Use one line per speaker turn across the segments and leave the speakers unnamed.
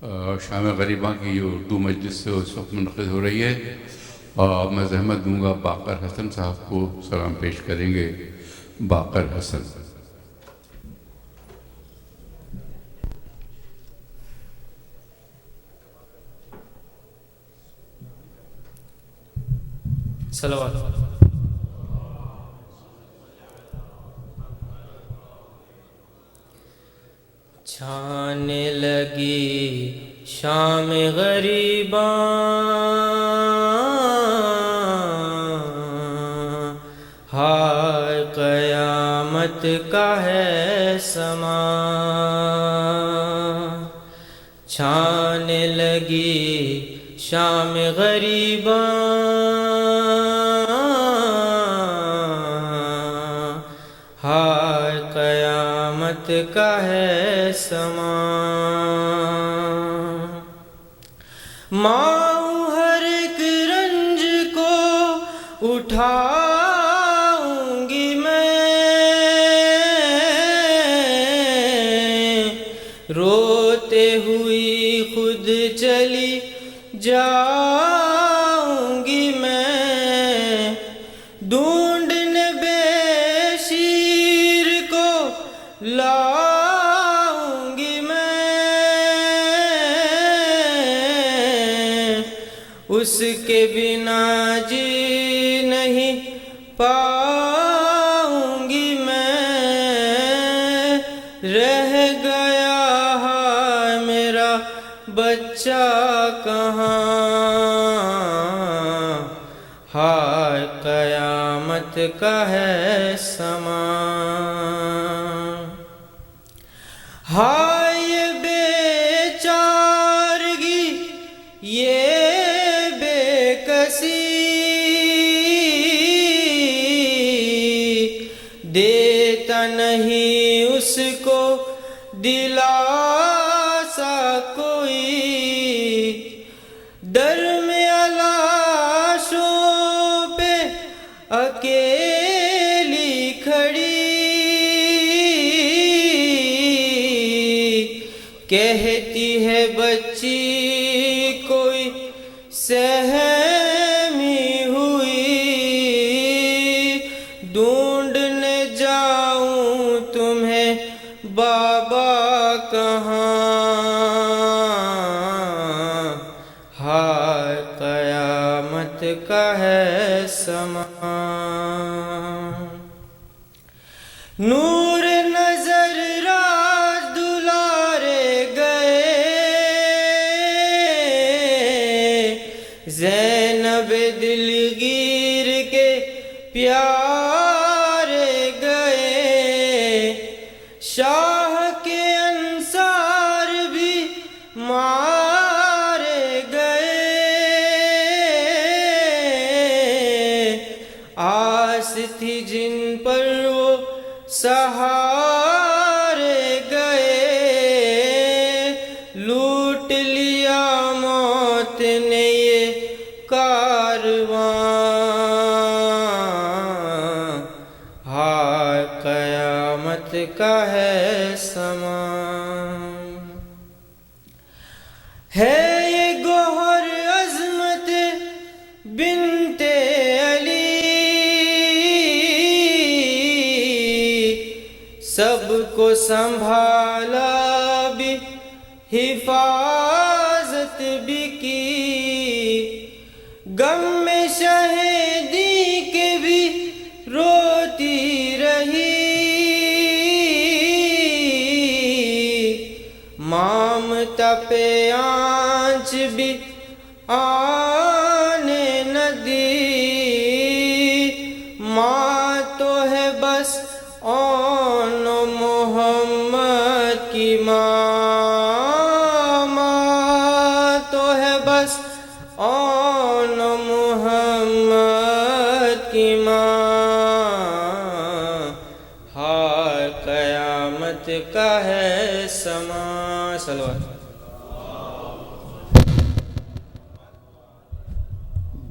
شام غریباں کی یہ اردو مجلس سے اس وقت منعقد ہو رہی ہے، اور میں زحمت دوں گا باقر حسن صاحب کو سلام پیش کریں گے۔ باقر حسن۔
صلوات۔ چھانے لگی شام غریباں، ہائے قیامت کا ہے سما۔ چھانے لگی شام غریباں، ہائے قیامت کا ہے سما۔ ماں ہر ایک رنج کو اٹھاؤں گی میں، روتے ہوئی خود چلی جاؤں گی میں، ڈھونڈنے بے شیر کو لاؤں گی میں، اس کے بنا جی نہیں پاؤں گی میں، رہ گیا ہے میرا بچہ کہاں، ہائے قیامت کا ہے سما۔ ہائے یہ بے چارگی، یہ بے کسی، دیتا نہیں اس کو دلاسا کوئی، در میں لاشوں پہ اکیلی کھڑی، کہتی ہے بچی کوئی سہمی ہوئی، ڈھونڈنے جاؤں تمہیں بابا کہاں، ہائے قیامت کا ہے سما۔ نور نظر راز دلارے گئے، زینب دلگیر کے پیارے گئے، شاہ کے انصار بھی مارے گئے، آس تھی جن پر وہ سہارے گئے، لوٹ لیا موت نے یہ کارواں، ہائے قیامت کا ہے سما۔ ہے یہ گوہر عظمت بنت علی، سب کو سنبھالا بھی حفاظت بھی کی، غم میں شہیدی کے بھی روتی رہی، مامتا پہ آنچ بھی آنے نہ دی، ماں تو ہے بس اون محمد کی ماں، ماں تو ہے بس اون محمد کی ماں، ہائے قیامت کا ہے سما۔ صلوات۔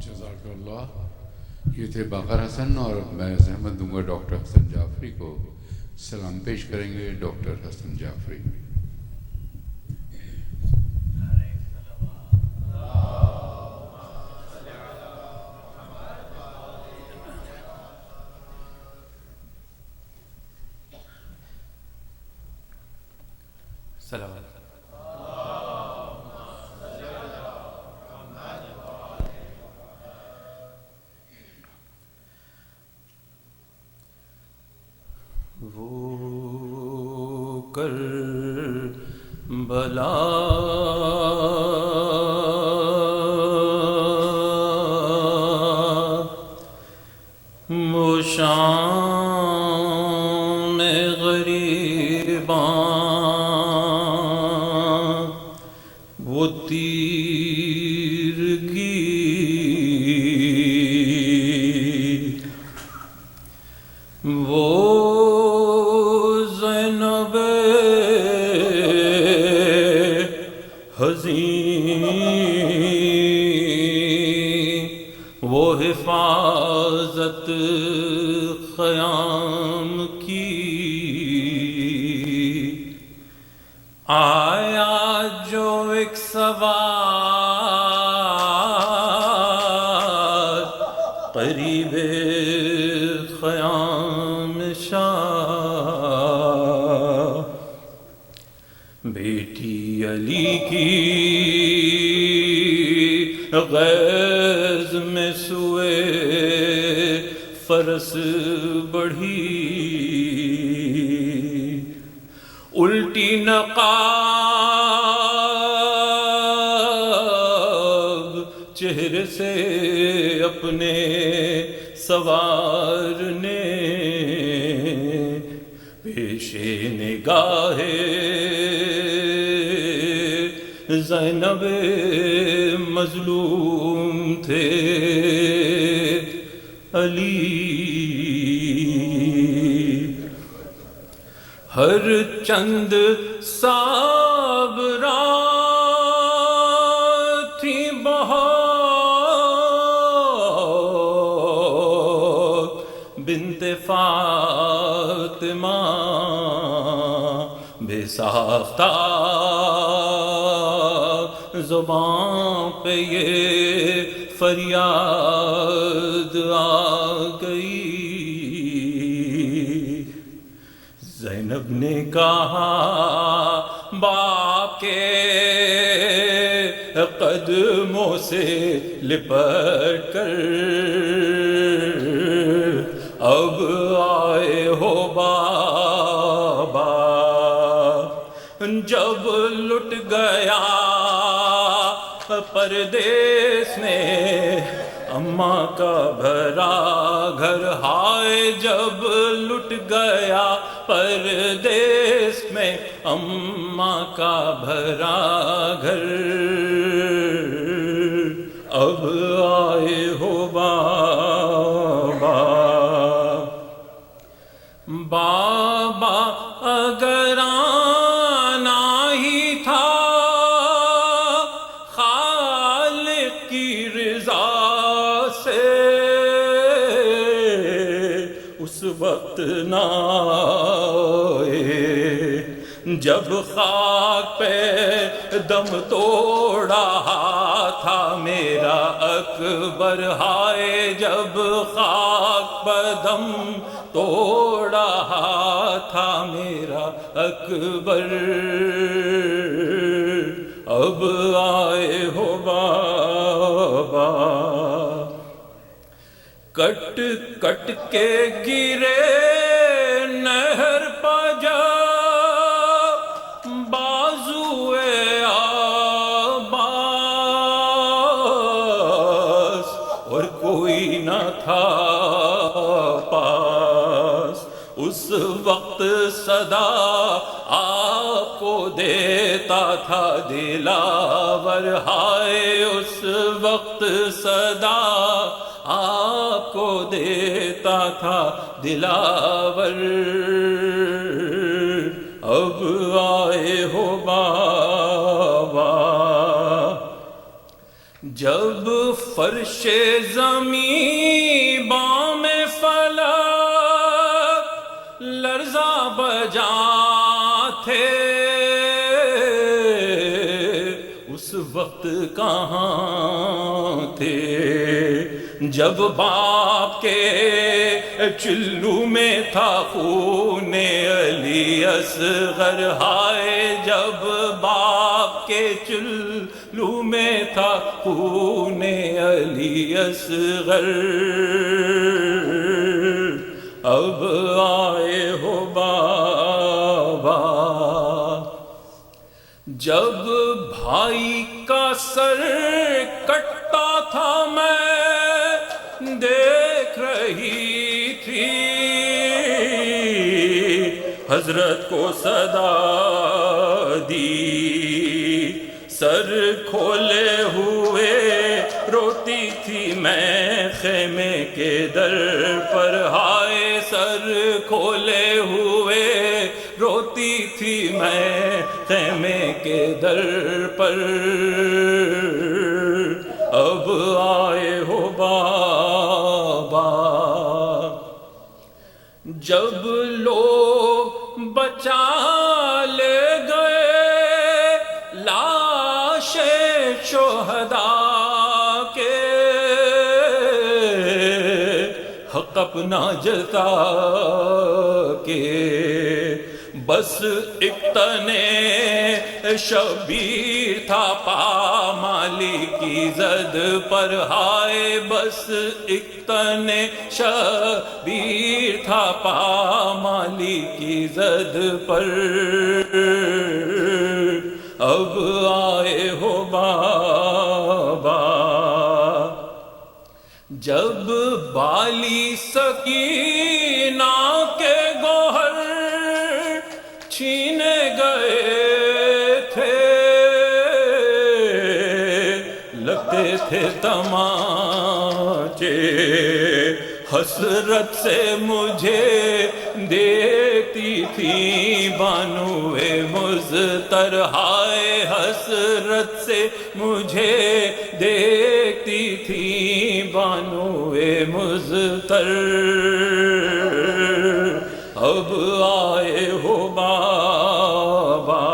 جزاک اللہ۔ یہ تھے باقر حسن، اور میں زحمت دوں گا ڈاکٹر حسن جعفری کو سلام پیش کریں گے۔ ڈاکٹر حسن جعفری۔
صلوات. وہ کربلا وہ شام غریباں وہ تیرگی وہ زینب حزین وہ حفاظت خیام کی آیا جو ایک سوار قریب خیام شاہ بیٹی علی کی غیظ میں سوئے فرس بڑھی الٹی نقاب چہرے سے اپنے سوار نے پیش نگاہ زینب مظلوم تھے علی ہر چند صابرات تھی بہت بنت فاطمہ بے ساختہ زبان پہ یہ فریاد آ گئی زینب نے کہا باپ کے قدموں سے لپٹ کر اب آئے ہو بابا جب لٹ گیا پردیس میں اماں کا بھرا گھر ہائے جب لٹ گیا پردیس میں اماں کا بھرا گھر اب آئے ہو بابا بابا اگر آنا ہی تھا خالق کی رضا سے اس وقت نہ آئے جب خاک پہ دم توڑا تھا میرا اکبر ہائے جب خاک پہ دم توڑا تھا میرا اکبر اب آئے ہو بابا کٹ کٹ کے گرے نہر پا جا بازوئے عباس اور کوئی نہ تھا پاس اس وقت صدا آپ کو دیتا تھا دلاور ہائے اس وقت صدا آپ کو دیتا تھا دلاور اب آئے ہو بابا جب فرش زمین بام فلک لرزا بجا تھے اس وقت کہاں تھے جب باپ کے
چلو میں تھا خون علی اصغر ہائے جب باپ کے چلو میں تھا خون علی اصغر اب آئے ہو بابا جب بھائی کا سر کٹتا تھا میں دیکھ رہی تھی حضرت کو صدا دی سر کھولے ہوئے روتی تھی میں خیمے کے در پر ہائے سر کھولے ہوئے روتی تھی میں خیمے کے در پر اب آئے ہو بابا جب لوگ بچا لے گئے لاش شہداء کے حق اپنا جتا کے بس ایک تنے شبیر تھا پامالی کی زد پر ہائے بس ایک تنے شبیر تھا پامالی کی زد پر اب آئے ہو بابا جب بالی سکینہ کے گوہر چھینے گئے تھے لگتے تھے تماچے حسرت سے مجھے دیکھتی تھی بانوے مزتر ہائے حسرت سے مجھے دیکھتی تھی بانوے مزتر اب آئے ہو بابا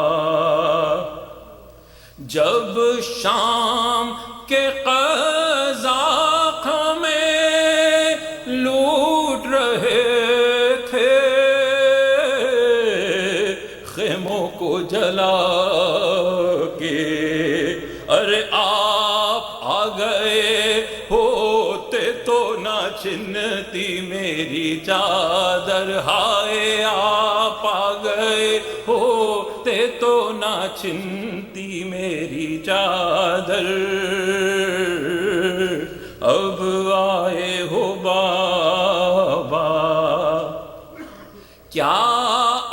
جب شام کے قزاق میں لوٹ رہے تھے خیموں کو جلا کے ارے آپ آ گئے ہوتے تو نہ چھنتی میری چادر ہائے آپ آ گئے ہوتے تو نہ چھنتی میری چادر اب آئے ہو بابا کیا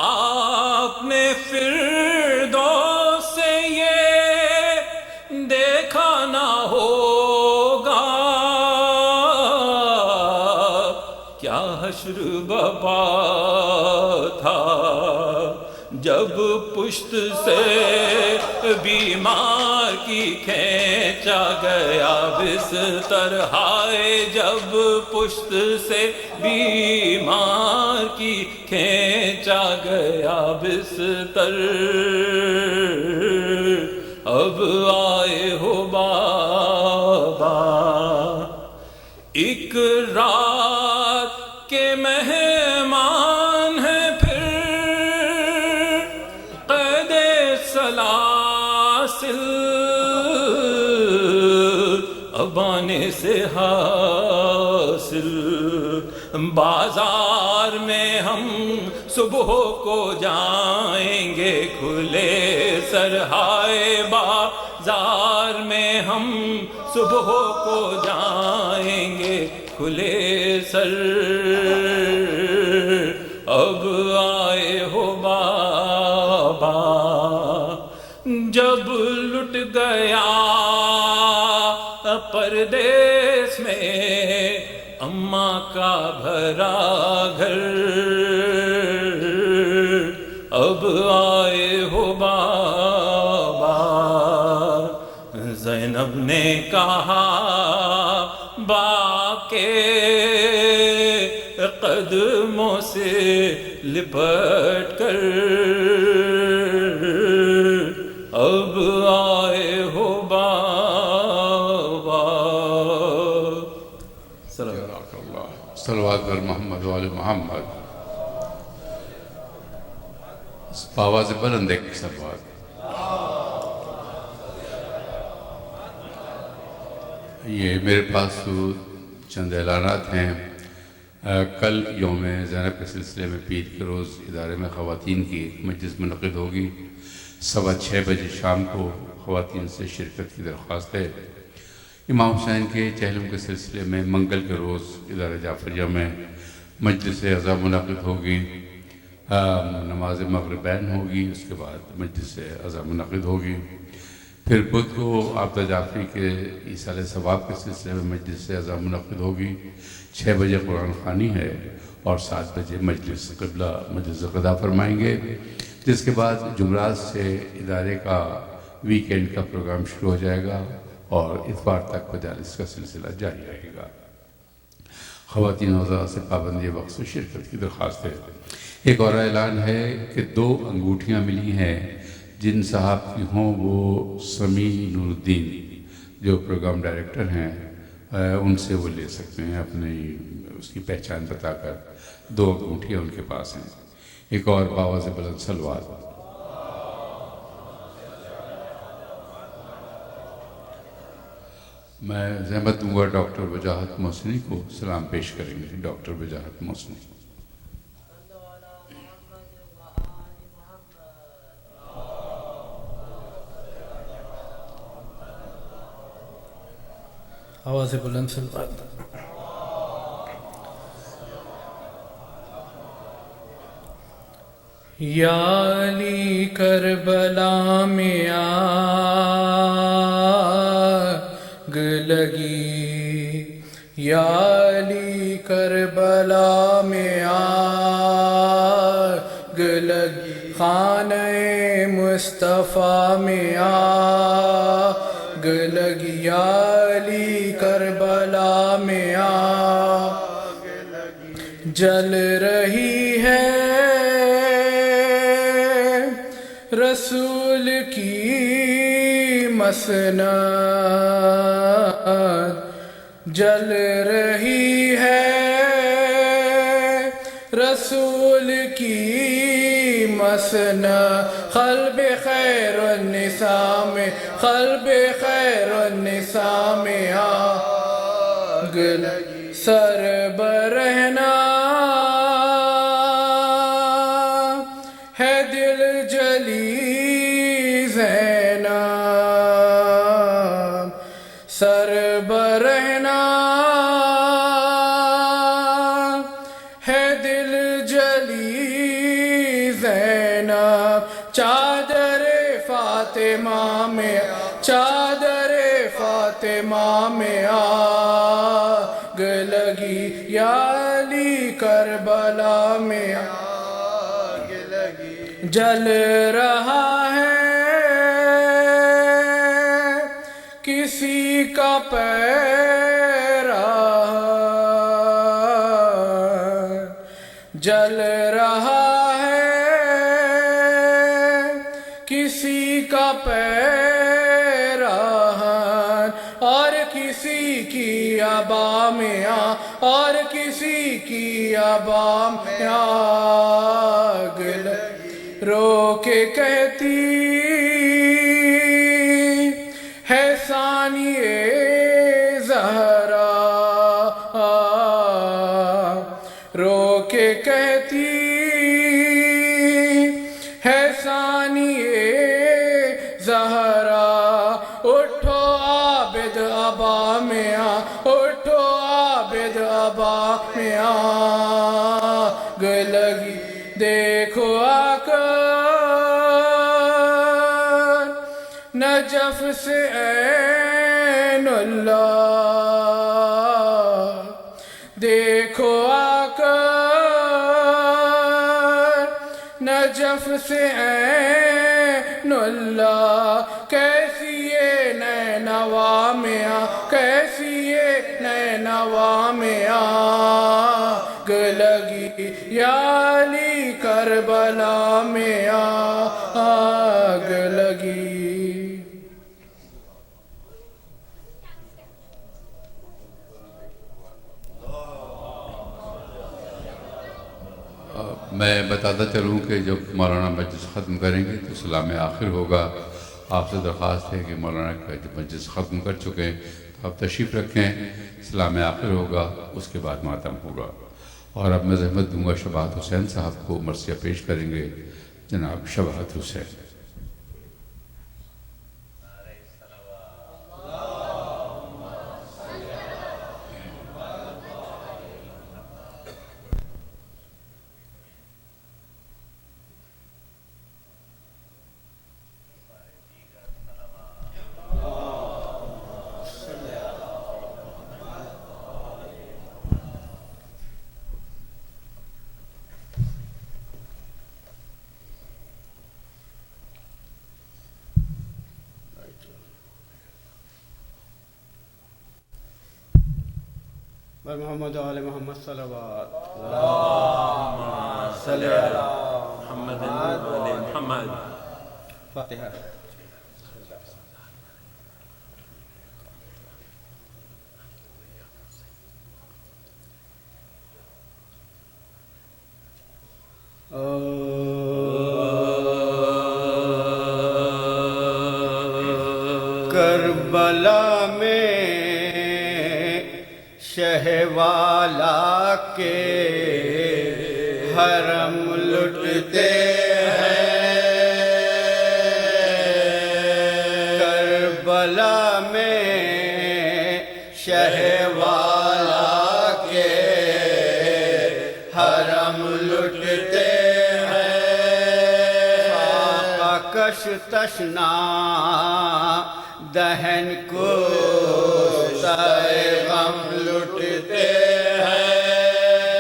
آپ نے فردوس سے یہ دیکھا نہ ہوگا کیا حشر بپا تھا جب پشت سے بیمار کی کھینچا گیا بستر ہائے جب پشت سے بیمار کی کھینچا گیا بستر اب آئے ہو بابا ایک رات کے مہمان ہیں پھر قید سلاسل اب آنے سے حاصل بازار میں ہم صبح کو جائیں گے کھلے سر ہائے بازار میں ہم صبح کو جائیں گے کھلے سر اب آئے ہو بابا جب لٹ گیا پردیس میں اماں کا بھرا گھر اب آئے ہو بابا زینب نے کہا باپ کے قدموں سے لپٹ کر اب آئے ہو بابا
جزاک اللہ صلوات بر محمد و آل محمد. آواز بلند ایک صلوات. یہ میرے پاس چند اعلانات ہیں. کل یوم زینب کے سلسلے میں پیر کے روز ادارے میں خواتین کی ایک مجلس منعقد ہوگی. 6:15 بجے شام کو خواتین سے شرکت کی درخواست ہے. امام حسین کے چہلم کے سلسلے میں منگل کے روز ادارہ جعفریہ میں مجلس عزا منعقد ہوگی. نماز مغربین ہوگی، اس کے بعد مجلس عزا منعقد ہوگی. پھر بدھ کو عابدہ جعفری کے ایصال ثواب کے سلسلے میں مجلس عزا منعقد ہوگی. 6 بجے قرآن خوانی ہے اور 7 بجے مجلس قبلہ مجلس غدا فرمائیں گے، جس کے بعد جمعرات سے ادارے کا ویکینڈ کا پروگرام شروع ہو جائے گا اور اتوار تک مجالس کا سلسلہ جاری رہے گا. خواتین حضرات سے پابندی وقت و شرکت کی درخواست ہے. ایک اور اعلان ہے کہ 2 انگوٹھیاں ملی ہیں. جن صاحب کی ہوں وہ سمیع نور الدین جو پروگرام ڈائریکٹر ہیں ان سے وہ لے سکتے ہیں. اپنی اس کی پہچان بتا کر 2 انگوٹھیاں ان کے پاس ہیں. ایک اور باواز بلند صلوات. میں زحمت دوں گا ڈاکٹر وجاہت محسنی کو سلام پیش کریں گے. ڈاکٹر وجاہت محسنی.
آواز بلند صلوات. یا علی کربلا میں آگ لگی، یا علی کربلا میں آگ لگی، خانہ مصطفیٰ میں آگ لگی، یا علی کربلا میں آگ لگی، جل رہی ہے رسول کی مسند، جل رہی ہے رسول کی مسند، قلب خیر النساء میں، قلب خیر النساء میں آگ لگی، سر برہنا ہے دل جلی زینب، سر برہنا ہے دل جلی زینب، چادر فاطمہ میں، چادر فاطمہ میں آگ لگی، یا علی کربلا میں آگ لگی، جل رہا ہے کسی کا پیراہن، جل رہا ہے کسی کا پیراہن، اور کسی کی عبا میں اور کسی کی عبا میں آگ لگی، رو کے کہتی ہے ثانیہ زہرا، رو کے کہتی ہے ثانیہ زہرا، اٹھو عابد ابا میں اٹھو عابد ابا میں آگ لگی، دیکھو آ کر نجف سے عین اللہ، دیکھو آ کر نجف سے عین اللہ، کیسی یہ نینوا میں کیسی یہ نینوا میں آگ لگی، یا علی کربلا میں آگ لگی.
میں بتاتا چلوں کہ جب مولانا مجلس ختم کریں گے تو سلام آخر ہوگا. آپ سے درخواست ہے کہ مولانا کا جب مجلس ختم کر چکے ہیں تو آپ تشریف رکھیں. سلام آخر ہوگا, اس کے بعد ماتم ہوگا. اور اب میں زحمت دوں گا شباہت حسین صاحب کو مرثیہ پیش کریں گے. جناب شباہت حسین.
محمد و آل محمد صلوات.
صلی علی محمد و آل محمد.
فاتحہ. کربلا میں شہوالا کے حرم لٹتے ہیں. کربلا میں شہوالا کے حرم لٹتے ہیں. کش تشنا دہن کو غم لٹتے ہیں.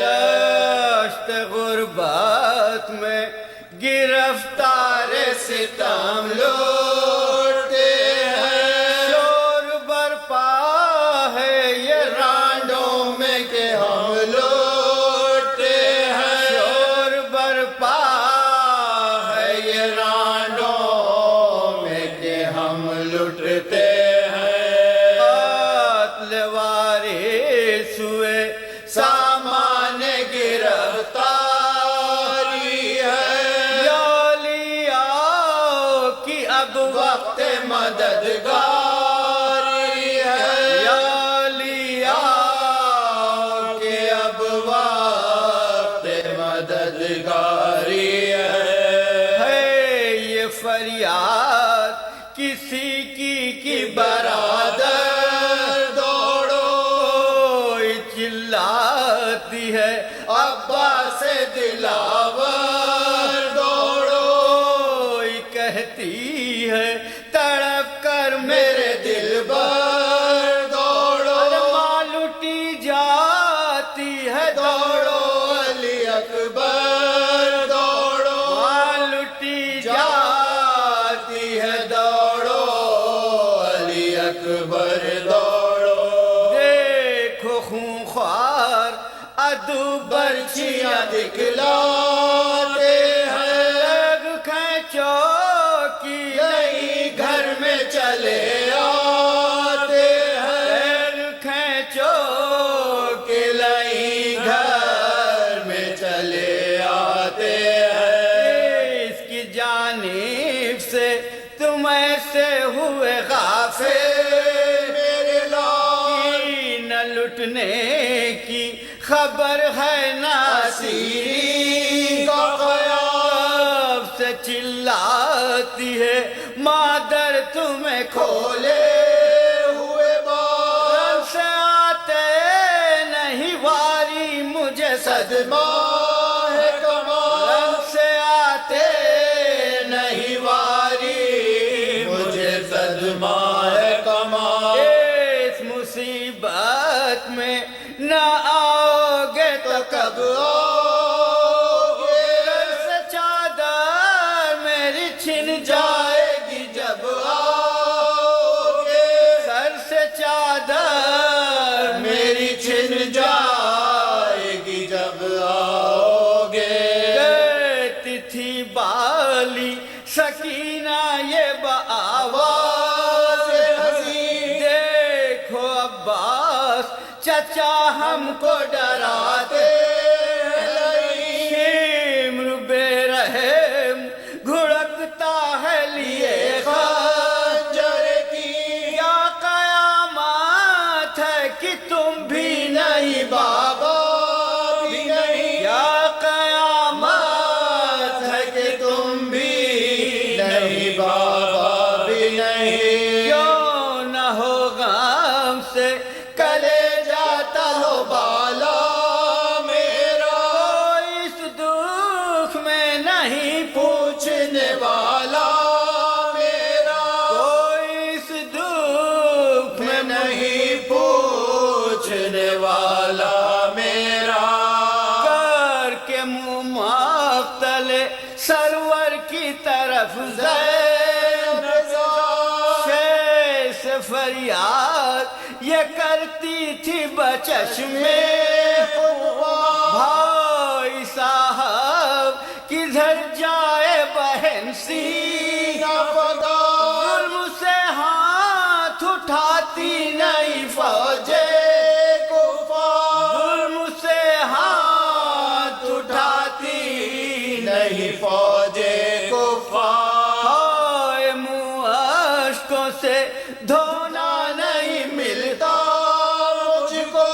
دشت غربت میں گرفتار ستم لوٹتے ہیں. شور برپا ہے یہ رانڈوں میں کہ ہم لوٹتے ہیں. شور برپا ہے یہ رانڈوں میں کہ ہم لٹتے ہیں. سامان گرفتاری ہے. یا لیا کی اب وقت مددگاری ہے. یا لیا کی اب وقت مددگاری ہے. یہ فریاد کسی کی برادر چلاتی ہے. عباس دلاور دوڑو کہتی ہے تڑپ کر میرے دل بر دوڑو. ماں لٹی جاتی ہے دوڑو علی اکبر دوڑو. ماں لٹی جاتی ہے دوڑو علی اکبر دوڑو. دیکھو خونخوار عدو برچیاں دکھلاتے ہیں. لگ کھینچو کی نئی گھر میں چلے آتے ہیں. لگ کھینچو کی نئی گھر میں چلے آتے ہیں. اس کی جانب سے تم ایسے ہوئے غافل لٹنے کی خبر ہے ناصری کا خیال سے چلاتی ہے مادر تمہیں کھولے ہوئے بال سے آتے نہیں واری مجھے صدمہ ہے کمال سے آتے نہیں واری مجھے صدمہ ہے کمال. اس مصیبت میں نہ آؤ گے تو کب آؤ گے. سر سے چادر میری چھن جائے گی جب آؤ گے. سر سے چادر میری چھن جائے گی جب آؤ گے. کہتی تھی بالی سکینہ یہ بآواز حزین. دیکھو عباس چچا ہم کو ڈراتے ہیں. کی طرف زینب شیر سے فریاد یہ کرتی تھی بچشمے بھائی صاحب کدھر جائے بہن سینہ فدا ظلم سے ہاتھ اٹھاتی نہیں فوجے کفار ظلم سے ہاتھ اٹھاتی نہیں فوجے کفار ہائے منہ اشکوں سے دھونا نہیں ملتا مجھ کو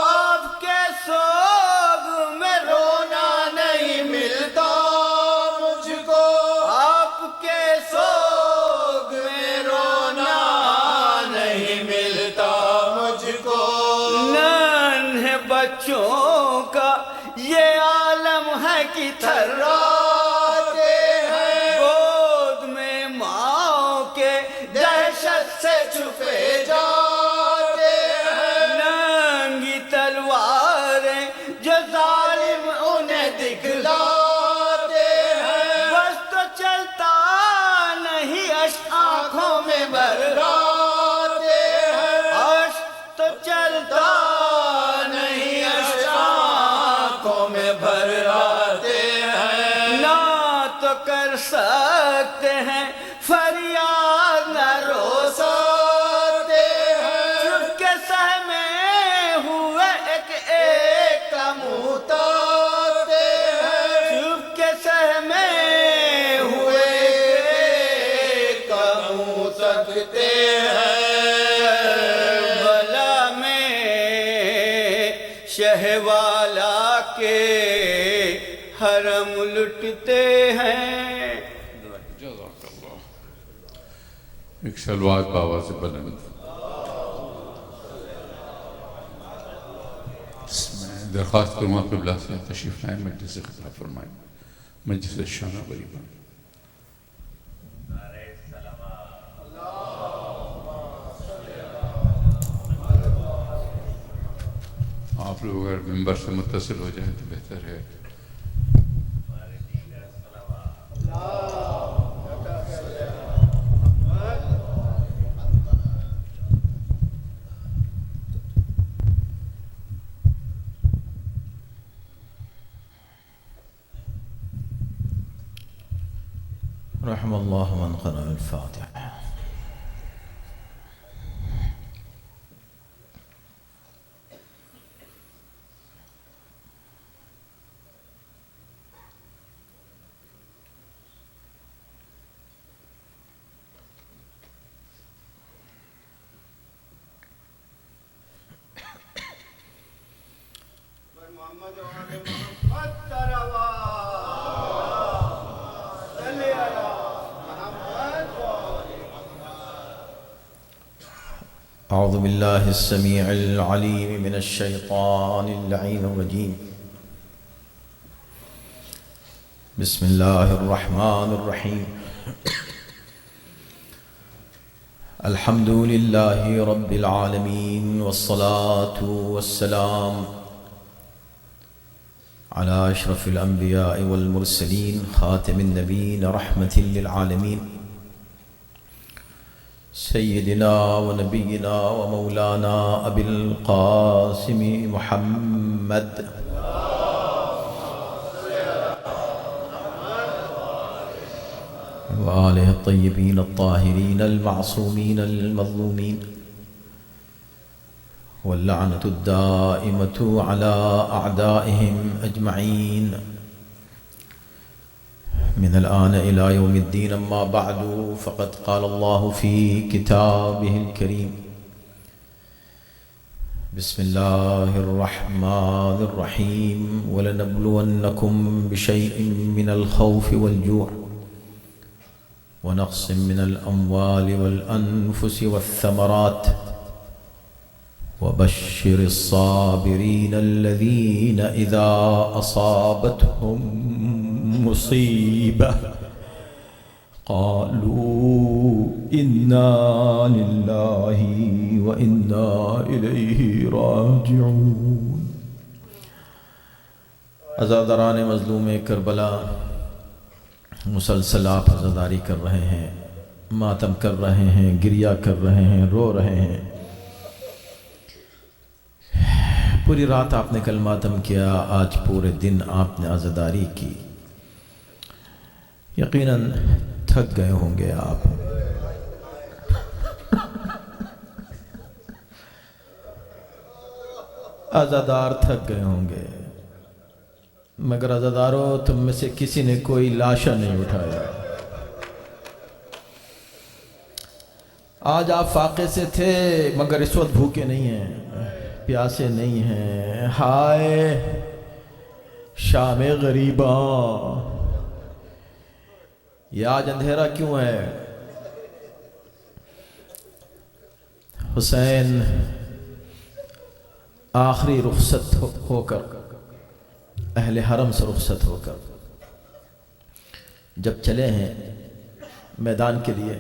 آپ کے سوگ میں رونا نہیں ملتا مجھ کو آپ کے سوگ میں رونا نہیں ملتا مجھ کو ننھے بچوں کا یہ عالم ہے کہ تھراتے ہیں گود میں ماں کے دہشت سے چھپے جاتے ہیں ننگی تلواریں جو ظالم انہیں دکھلاتے ہیں بس تو چلتا نہیں اشک آنکھوں میں بھراتے ہیں اشک تو چلتا نہیں اشک آنکھوں میں بھراتے ہیں نہ تو کر سکتے ہیں فریاد نہ رو سکتے ہیں چپ کے سہمے ہوئے ایک کا منہ تاکتے ہیں چپ کے سہمے ہوئے ایک کا منہ تاکتے ہیں بلا میں شہوالا کے حرم لٹتے ہیں
جزاک اللہ. ایک سلوات بابا سے بلند. میں درخواست کروں آپ قبلہ سے تشریف لائیں مجلس سے خطاب فرمائیں مجلس شانہ غریبہ. آپ لوگ اگر ممبر سے متصل ہو جائیں تو بہتر ہے.
رحم اللہ من قرأ الفاتحہ.
محمد و آل محمد تروا صلی علی محمد و آل
اعوذ باللہ السمیع العلیم من الشیطان اللعین الرجیم. بسم اللہ الرحمن الرحیم. الحمد للہ رب العالمین والصلاة والسلام على اشرف الانبیاء والمرسلین خاتم النبیین رحمة للعالمین سیدنا ونبینا ومولانا ابی القاسم محمد وآلہ الطیبین الطاہرین المعصومین المظلومین واللعنة الدائمة على أعدائهم أجمعين من الآن إلى يوم الدين. أما بعد فقد قال الله في كتابه الكريم بسم الله الرحمن الرحيم ولنبلونكم بشيء من الخوف والجوع ونقص من الأموال والأنفس والثمرات وبشر الصابرين الذين إذا أصابتهم مصيبة قالوا إنا لله وإنا إليه راجعون. عزاداران مظلوم کربلا، مسلسل آپ عزاداری کر رہے ہیں، ماتم کر رہے ہیں، گریہ کر رہے ہیں، رو رہے ہیں، پوری رات آپ نے کل ماتم کیا، آج پورے دن آپ نے عزاداری کی، یقیناً تھک گئے ہوں گے آپ۔ عزادار تھک گئے ہوں گے، مگر عزاداروں تم میں سے کسی نے کوئی لاشا نہیں اٹھایا۔ آج آپ فاقے سے تھے مگر اس وقت بھوکے نہیں ہیں، پیاسے نہیں ہیں۔ ہائے شام غریباں، یہ آج اندھیرا کیوں ہے؟ حسین آخری رخصت ہو کر، اہل حرم سے رخصت ہو کر جب چلے ہیں میدان کے لیے،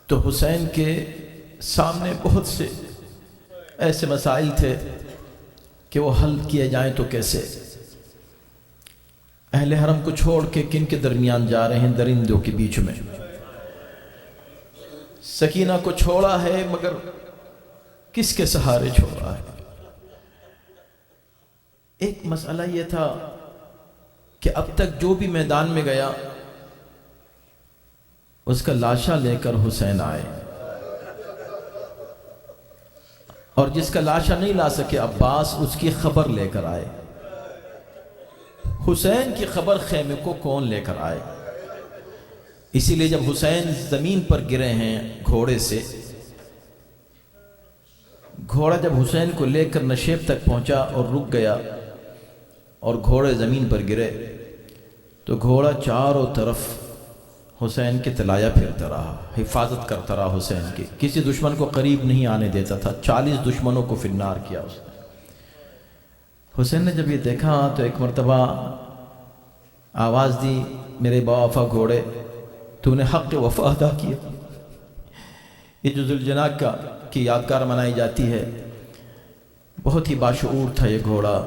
تو حسین کے سامنے بہت سے ایسے مسائل تھے کہ وہ حل کیے جائیں تو کیسے۔ اہل حرم کو چھوڑ کے کن کے درمیان جا رہے ہیں؟ درندوں کے بیچ میں۔ سکینہ کو چھوڑا ہے مگر کس کے سہارے چھوڑا ہے؟ ایک مسئلہ یہ تھا کہ اب تک جو بھی میدان میں گیا اس کا لاشا لے کر حسین آئے، اور جس کا لاشا نہیں لا سکے عباس، اس کی خبر لے کر آئے۔ حسین کی خبر خیمے کو کون لے کر آئے؟ اسی لیے جب حسین زمین پر گرے ہیں گھوڑے سے، گھوڑا جب حسین کو لے کر نشیب تک پہنچا اور رک گیا اور گھوڑے زمین پر گرے، تو گھوڑا چاروں طرف حسین کے تلایا پھرتا رہا، حفاظت کرتا رہا حسین کی، کسی دشمن کو قریب نہیں آنے دیتا تھا۔ 40 دشمنوں کو فنار کیا اس نے۔ حسین نے جب یہ دیکھا تو ایک مرتبہ آواز دی، میرے با وفا گھوڑے، تو نے حق وفا ادا کیا۔ یہ جو ذوالجناح کی یادگار منائی جاتی ہے، بہت ہی باشعور تھا یہ گھوڑا،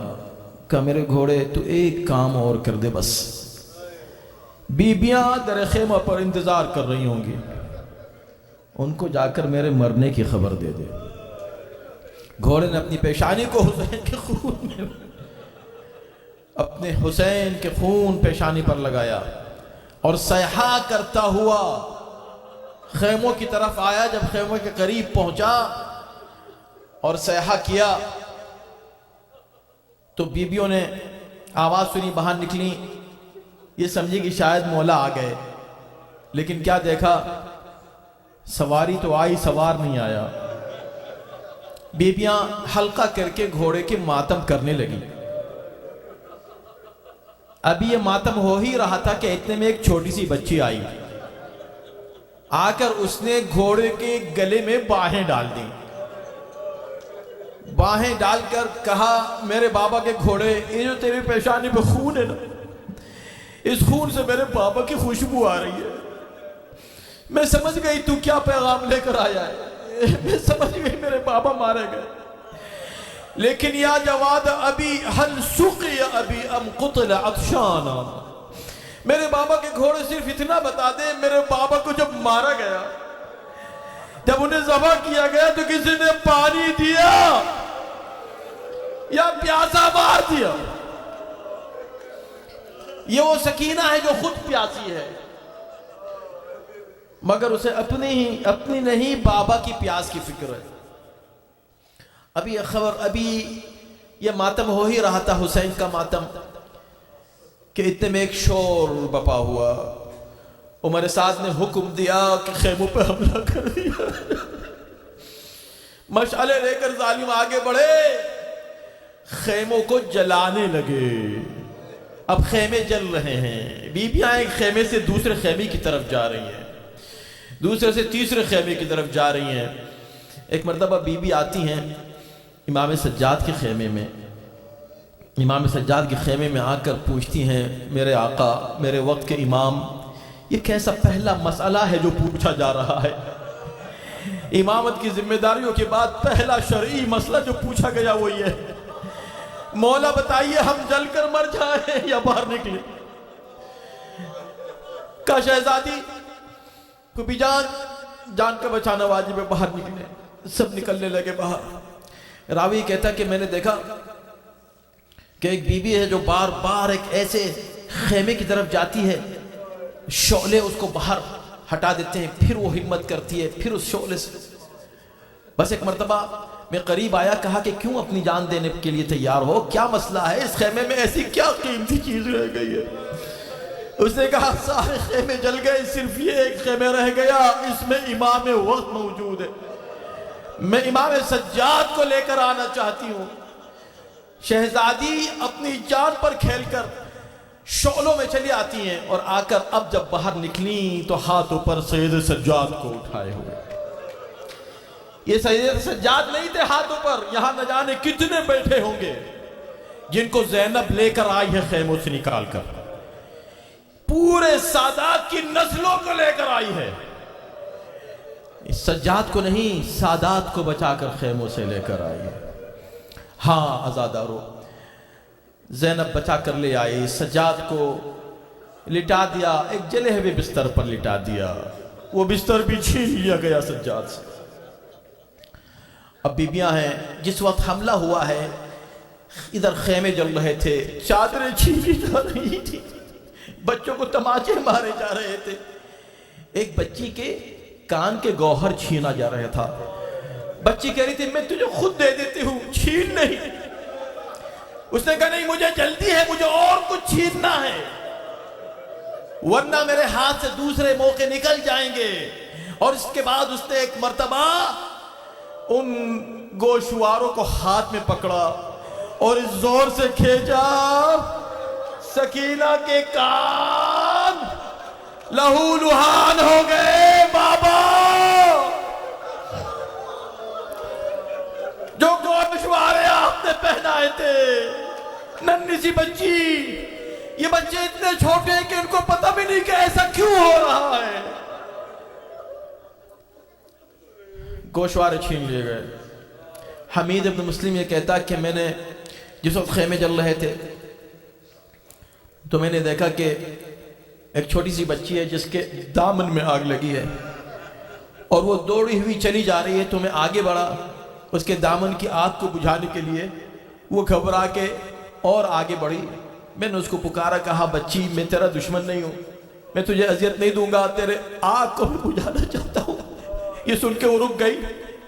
کہا میرے گھوڑے تو ایک کام اور کر دے بس، بیبیاں در خیمہ پر انتظار کر رہی ہوں گی، ان کو جا کر میرے مرنے کی خبر دے دے۔ گھوڑے نے اپنی پیشانی کو حسین کے خون میں، اپنے حسین کے خون پیشانی پر لگایا اور صیحہ کرتا ہوا خیموں کی طرف آیا۔ جب خیموں کے قریب پہنچا اور صیحہ کیا تو بیبیوں نے آواز سنی، باہر نکلی، یہ سمجھی کہ شاید مولا آ گئے، لیکن کیا دیکھا؟ سواری تو آئی، سوار نہیں آیا۔ بیبیاں حلقہ کر کے گھوڑے کے ماتم کرنے لگی۔ ابھی یہ ماتم ہو ہی رہا تھا کہ اتنے میں ایک چھوٹی سی بچی آئی، آ کر اس نے گھوڑے کے گلے میں باہیں ڈال دی، باہیں ڈال کر کہا میرے بابا کے گھوڑے، یہ جو تیری پیشانی پہ خون ہے نا، اس خون سے میرے بابا کی خوشبو آ رہی ہے، میں سمجھ گئی تو کیا پیغام لے کر آیا ہے، میں سمجھ گئی میرے بابا مارے گئے، لیکن یا جواد ابی حل سقی ابی ام قتل عطشانا، میرے بابا کے گھوڑے صرف اتنا بتا دے، میرے بابا کو جب مارا گیا، جب انہیں ذبح کیا گیا تو کسی نے پانی دیا یا پیاسا مار دیا؟ یہ وہ سکینہ ہے جو خود پیاسی ہے، مگر اسے اپنی نہیں بابا کی پیاس کی فکر ہے۔ ابھی یہ خبر، ابھی یہ ماتم ہو ہی رہا تھا حسین کا ماتم، کہ اتنے میں ایک شور بپا ہوا۔ عمر سعد نے حکم دیا کہ خیموں پہ حملہ کر دیا۔ مشعلے لے کر ظالم آگے بڑھے، خیموں کو جلانے لگے۔ اب خیمے جل رہے ہیں، بیبیاں ایک خیمے سے دوسرے خیمے کی طرف جا رہی ہیں، دوسرے سے تیسرے خیمے کی طرف جا رہی ہیں۔ ایک مرتبہ بیوی آتی ہیں امام سجاد کے خیمے میں، امام سجاد کے خیمے میں آ کر پوچھتی ہیں میرے آقا، میرے وقت کے امام، یہ کیسا پہلا مسئلہ ہے جو پوچھا جا رہا ہے؟ امامت کی ذمہ داریوں کے بعد پہلا شرعی مسئلہ جو پوچھا گیا وہ یہ ہے، مولا بتائیے ہم جل کر مر جائیں یا باہر نکلیں؟ کہا شہزادی پھوپھی جان جان کا بچانا واجب ہے، باہر نکلے۔ سب نکلنے لگے باہر۔ راوی کہتا کہ میں نے دیکھا کہ ایک بی بی ہے جو بار بار ایک ایسے خیمے کی طرف جاتی ہے، شعلے اس کو باہر ہٹا دیتے ہیں، پھر وہ ہمت کرتی ہے، پھر اس شعلے سے۔ بس ایک مرتبہ میں قریب آیا، کہا کہ کیوں اپنی جان دینے کے لیے تیار ہو، کیا مسئلہ ہے، اس خیمے میں ایسی کیا قیمتی چیز رہ گئی ہے؟ اس نے کہا سارے خیمے جل گئے، صرف یہ ایک خیمہ رہ گیا، اس میں امام وقت موجود ہے، میں امام سجاد کو لے کر آنا چاہتی ہوں۔ شہزادی اپنی جان پر کھیل کر شعلوں میں چلی آتی ہیں، اور آ کر اب جب باہر نکلی تو ہاتھوں پر سید سجاد کو اٹھائے ہوئے۔ یہ سید سجاد نہیں تھے ہاتھوں پر، یہاں نہ جانے کتنے بیٹھے ہوں گے جن کو زینب لے کر آئی ہے خیموں سے نکال کر، پورے سادات کی نسلوں کو لے کر آئی ہے۔ اس سجاد کو نہیں، سادات کو بچا کر خیموں سے لے کر آئی ہے۔ ہاں عزادارو، زینب بچا کر لے آئی، سجاد کو لٹا دیا، ایک جلے ہوئے بستر پر لٹا دیا، وہ بستر بھی چھین لیا گیا سجاد سے۔ اب بیبیاں ہیں، جس وقت حملہ ہوا ہے ادھر خیمے جل رہے تھے، چادریں چھینی جا رہی تھی، بچوں کو تماچے مارے جا رہے تھے، ایک بچی کے کان کے گوہر چھینا جا رہا تھا۔ بچی کہہ رہی تھی میں تجھے خود دے دیتی ہوں، چھین نہیں۔ اس نے کہا نہیں، مجھے جلدی ہے، مجھے اور کچھ چھیننا ہے، ورنہ میرے ہاتھ سے دوسرے موقع نکل جائیں گے۔ اور اس کے بعد اس نے ایک مرتبہ ان گوشواروں کو ہاتھ میں پکڑا اور اس زور سے کھینچا، سکینہ کے کان لہو لہان ہو گئے۔ بابا، جو گوشوارے آپ نے پہنائے تھے، ننھی سی بچی، یہ بچے اتنے چھوٹے ہیں کہ ان کو پتہ بھی نہیں کہ ایسا کیوں ہو رہا ہے، گوشوارے چھین لیے گئے۔ حمید ابن مسلم یہ کہتا کہ میں نے جس وقت خیمے جل رہے تھے تو میں نے دیکھا کہ ایک چھوٹی سی بچی ہے جس کے دامن میں آگ لگی ہے، اور وہ دوڑی ہوئی چلی جا رہی ہے، تو میں آگے بڑھا اس کے دامن کی آگ کو بجھانے کے لیے، وہ گھبرا کے اور آگے بڑھی۔ میں نے اس کو پکارا، کہا بچی میں تیرا دشمن نہیں ہوں، میں تجھے اذیت نہیں دوں گا، تیرے آگ کو بھی بجھانا چاہتا ہوں۔ یہ سن کے وہ رک گئی۔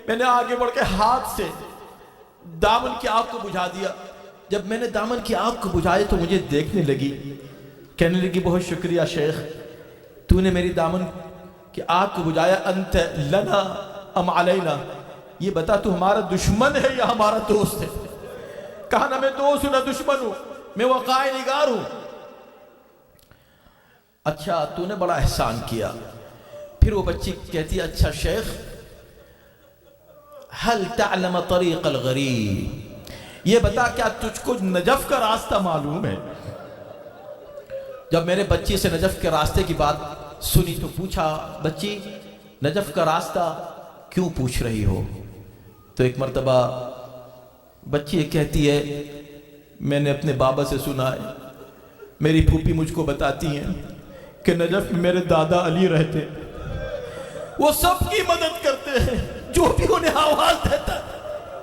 میں نے آگے بڑھ کے ہاتھ سے دامن کی آگ کو بجھا دیا۔ جب میں نے دامن کی آگ کو بجھایا تو مجھے دیکھنے لگی، کہنے لگی بہت شکریہ شیخ، تو نے میری دامن کی آگ کو بجھایا، انت لنا ام علینا، یہ بتا تو ہمارا دشمن ہے یا ہمارا دوست ہے؟ کہا نہ میں دوست ہوں نہ دشمن ہوں، میں وقائع نگار ہوں۔ اچھا تو نے بڑا احسان کیا۔ پھر وہ بچی کہتی اچھا شیخ، هل تعلم طریق الغریب، یہ بتا کیا تجھ کو نجف کا راستہ معلوم ہے؟ جب میرے بچی سے نجف کے راستے کی بات سنی تو پوچھا بچی نجف کا راستہ کیوں پوچھ رہی ہو؟ تو ایک مرتبہ بچی یہ کہتی ہے میں نے اپنے بابا سے سنا ہے، میری پھوپھی مجھ کو بتاتی ہیں کہ نجف میں میرے دادا علی رہتے، وہ سب کی مدد کرتے ہیں، جو بھی انہیں آواز دیتا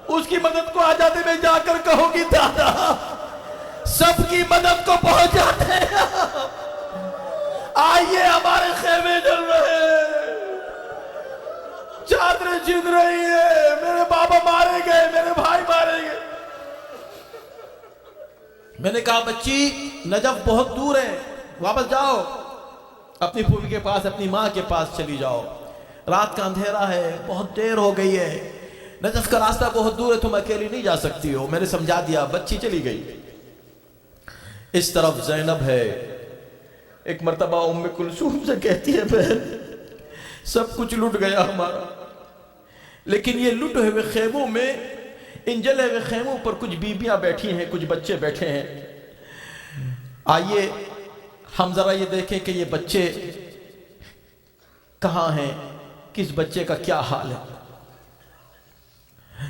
اس کی مدد کو آ جاتے میں جا کر کہوں گی دادا سب کی مدد کو پہنچ جاتے ہیں، آئیے ہمارے خیمے جل رہے ہیں، چادریں چھن رہی ہیں، میرے بابا مارے گئے، میرے بھائی مارے گئے۔ میں نے کہا بچی نجف بہت دور ہے، واپس جاؤ، اپنی پھوپھی کے پاس، اپنی ماں کے پاس چلی جاؤ، رات کا اندھیرا ہے، بہت دیر ہو گئی ہے، نجف کا راستہ بہت دور ہے، تم اکیلی نہیں جا سکتی ہو۔ میں نے سمجھا دیا، بچی چلی گئی۔ اس طرف زینب ہے، ایک مرتبہ ام کلثوم سے کہتی ہے بہن سب کچھ لٹ گیا ہمارا، لیکن یہ لٹے ہوئے خیموں میں، ان جلے ہوئے خیموں پر کچھ بیبیاں بیٹھی ہیں، کچھ بچے بیٹھے ہیں، آئیے ہم ذرا یہ دیکھیں کہ یہ بچے کہاں ہیں، کس بچے کا کیا حال ہے۔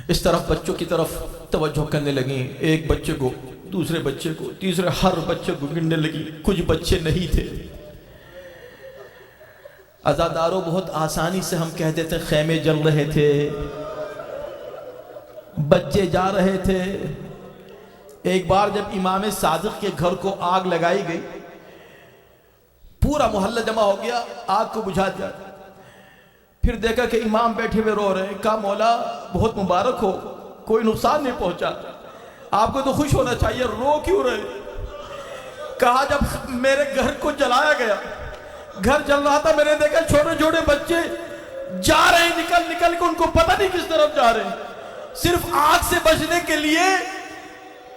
اس طرف بچوں کی طرف توجہ کرنے لگیں، ایک بچے کو، دوسرے بچے کو، تیسرے، ہر بچے کو گننے لگی، کچھ بچے نہیں تھے۔ عزاداروں بہت آسانی سے ہم کہہ دیتے خیمے جل رہے تھے، بچے جا رہے تھے۔ ایک بار جب امام صادق کے گھر کو آگ لگائی گئی، پورا محلہ جمع ہو گیا آگ کو بجھا دیا، پھر دیکھا کہ امام بیٹھے ہوئے رو رہے ہیں۔ کہا مولا بہت مبارک ہو، کوئی نقصان نہیں پہنچا، آپ کو تو خوش ہونا چاہیے، رو کیوں رہے؟ کہا جب میرے گھر کو جلایا گیا، گھر جل رہا تھا، میں نے دیکھا چھوٹے چھوٹے بچے جا رہے ہیں نکل نکل کے، ان کو پتہ نہیں کس طرف جا رہے ہیں، صرف آگ سے بچنے کے لیے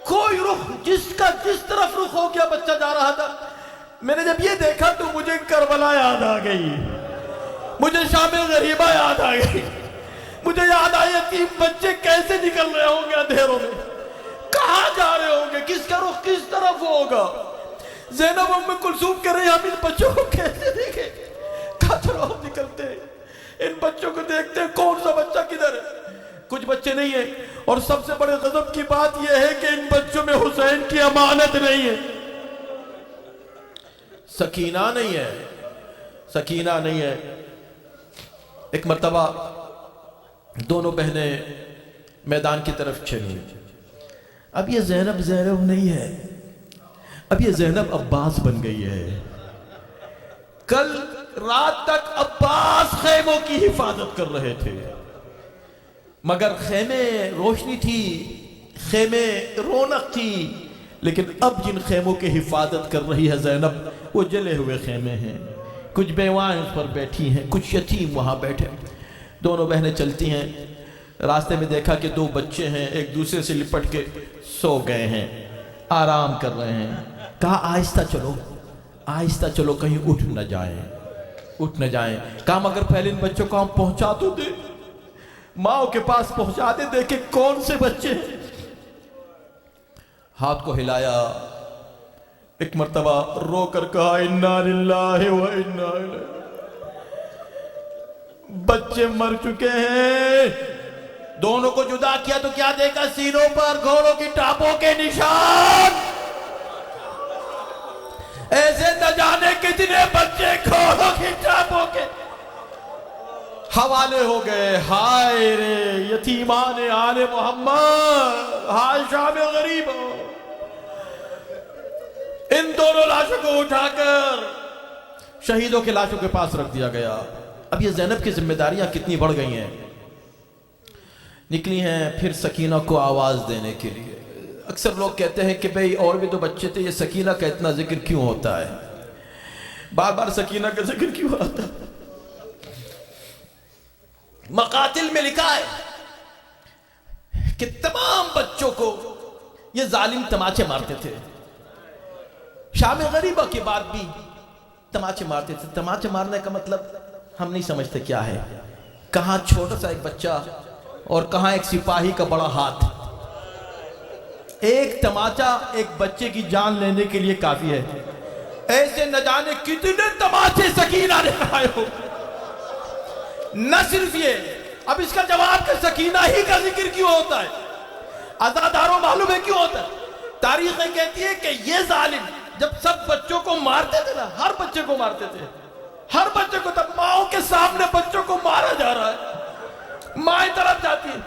کوئی رخ، جس کا جس طرف رخ ہو گیا بچہ جا رہا تھا۔ میں نے جب یہ دیکھا تو مجھے کربلا یاد آ گئی، مجھے شام غریبہ یاد آ گئی، مجھے یاد آئی یتیم بچے کیسے نکل رہے ہوں گے اندھیروں میں، کہاں جا رہے ہوں گے، کس کا رخ کس طرف ہوگا۔ زینب ام کلثوم کہہ رہی ہم ان بچوں کو کیسے دیکھیں؟ کہا چلو ہم نکلتے ہیں، ان بچوں کو دیکھتے ہیں کون سا بچہ کدھر ہے۔ کچھ بچے نہیں ہیں، اور سب سے بڑے غضب کی بات یہ ہے کہ ان بچوں میں حسین کی امانت نہیں ہے، سکینہ نہیں ہے، سکینہ نہیں ہے۔ ایک مرتبہ دونوں بہنیں میدان کی طرف چلی، اب یہ زینب نہیں ہے، اب یہ زینب عباس بن گئی ہے۔ کل رات تک عباس خیموں کی حفاظت کر رہے تھے، مگر خیمے روشنی تھی، خیمے رونق تھی، لیکن اب جن خیموں کی حفاظت کر رہی ہے زینب وہ جلے ہوئے خیمے ہیں، کچھ بیوائیں اس پر بیٹھی ہیں، کچھ یتیم وہاں بیٹھے۔ دونوں بہنیں چلتی ہیں، راستے میں دیکھا کہ دو بچے ہیں ایک دوسرے سے لپٹ کے سو گئے ہیں، آرام کر رہے ہیں۔ کہا آہستہ چلو، آہستہ چلو، کہیں اٹھ نہ جائیں، اٹھ نہ جائیں۔ کہا مگر پہلے ان بچوں کو ہم پہنچا تو دے، ماں کے پاس پہنچا دے، دیکھیں کون سے بچے ہیں۔ ہاتھ کو ہلایا، ایک مرتبہ رو کر کہا انا للہ و انا الیہ، بچے مر چکے ہیں۔ دونوں کو جدا کیا تو کیا دیکھا؟ سینوں پر گھوڑوں کی ٹاپوں کے نشان، ایسے نہ جانے کتنے بچے گھوڑوں کی ٹاپوں کے حوالے ہو گئے۔ ہائے رے یتیمان آل محمد، ہائے شام غریب۔ ان دونوں لاشوں کو اٹھا کر شہیدوں کے لاشوں کے پاس رکھ دیا گیا۔ اب یہ زینب کی ذمہ داریاں کتنی بڑھ گئی ہیں۔ نکلی ہیں پھر سکینہ کو آواز دینے کے لیے۔ اکثر لوگ کہتے ہیں کہ بھئی اور بھی تو بچے تھے، یہ سکینہ کا اتنا ذکر کیوں ہوتا ہے، بار بار سکینہ کا ذکر کیوں آتا ہے؟ مقاتل میں لکھا ہے کہ تمام بچوں کو یہ ظالم تماچے مارتے تھے، شام غریبہ کے بعد بھی تماچے مارتے تھے۔ تماچے مارنے کا مطلب ہم نہیں سمجھتے کیا ہے، کہاں چھوٹا سا ایک بچہ اور کہاں ایک سپاہی کا بڑا ہاتھ۔ ایک تماچا ایک بچے کی جان لینے کے لیے کافی ہے، ایسے نہ جانے کتنے تماچے سکینہ نے کھائے ہو۔ نہ صرف یہ، اب اس کا جواب کہ سکینہ ہی کا ذکر کیوں ہوتا ہے، عزاداروں معلوم ہے کیوں ہوتا ہے؟ تاریخیں کہتی ہے کہ یہ ظالم جب سب بچوں کو مارتے تھے نا، ہر بچے کو مارتے تھے، ہر بچے کو، تب ماؤں کے سامنے بچوں کو مارا جا رہا ہے، مائیں طرف جاتی ہے،